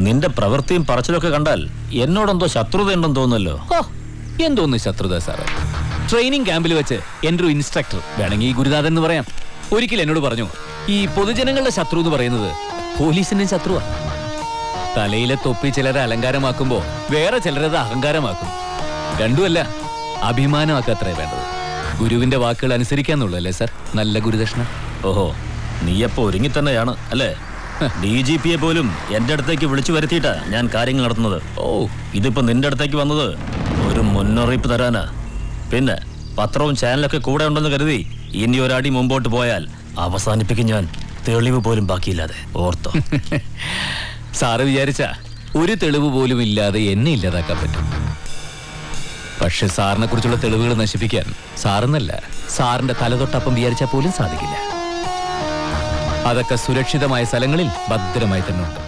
നിന്റെ പ്രവൃത്തിയും പറച്ചിലൊക്കെ കണ്ടാൽ എന്നോടെന്തോ ശത്രുതയുണ്ടെന്ന് തോന്നുന്നല്ലോ. എന്തോന്ന് ശത്രുത സാറേ? ട്രെയിനിങ് ക്യാമ്പിൽ വെച്ച് എൻ്റെ ഒരു ഇൻസ്ട്രക്ടർ, വേണമെങ്കിൽ ഈ ഗുരുനാഥൻ എന്ന് പറയാം, ഒരിക്കൽ എന്നോട് പറഞ്ഞു, ഈ പൊതുജനങ്ങളുടെ ശത്രു എന്ന് പറയുന്നത് പോലീസിന്റെ ശത്രുവാ. തലയിലെ തൊപ്പി ചിലരെ അലങ്കാരമാക്കുമ്പോ വേറെ ചിലരത് അഹങ്കാരമാക്കും. രണ്ടുമല്ല, അഭിമാനമാക്കത്രേ വേണ്ടത്. ഗുരുവിന്റെ വാക്കുകൾ അനുസരിക്കാന്നുള്ളൂ അല്ലേ സാർ നല്ല ഗുരുദക്ഷിണ? ഓഹോ, നീയപ്പോ ഒരുങ്ങി തന്നെയാണ് അല്ലേ? DGPയെ പോലും എന്റെ അടുത്തേക്ക് വിളിച്ചു വരുത്തിയിട്ടാ ഞാൻ കാര്യങ്ങൾ നടത്തുന്നത്. ഇതിപ്പോ നിന്റെ അടുത്തേക്ക് വന്നത് ഒരു മുന്നറിയിപ്പ് തരാനാ. പിന്നെ പത്രവും ചാനലൊക്കെ കൂടെ ഉണ്ടെന്ന് കരുതി ഇനി ഒരടി മുമ്പോട്ട് പോയാൽ അവസാനിപ്പിക്കും ഞാൻ, തെളിവ് പോലും ബാക്കിയില്ലാതെ. ഓർത്തോ? സാറ് വിചാരിച്ച ഒരു തെളിവ് പോലും ഇല്ലാതെ എന്നെ ഇല്ലാതാക്കാൻ പറ്റും. പക്ഷെ സാറിനെ കുറിച്ചുള്ള തെളിവുകൾ നശിപ്പിക്കാൻ സാറെന്നല്ല, സാറിന്റെ തലതൊട്ടപ്പം വിചാരിച്ചാൽ പോലും സാധിക്കില്ല. അതൊക്കെ സുരക്ഷിതമായ സ്ഥലങ്ങളിൽ ഭദ്രമായി തന്നെ ഉണ്ട്.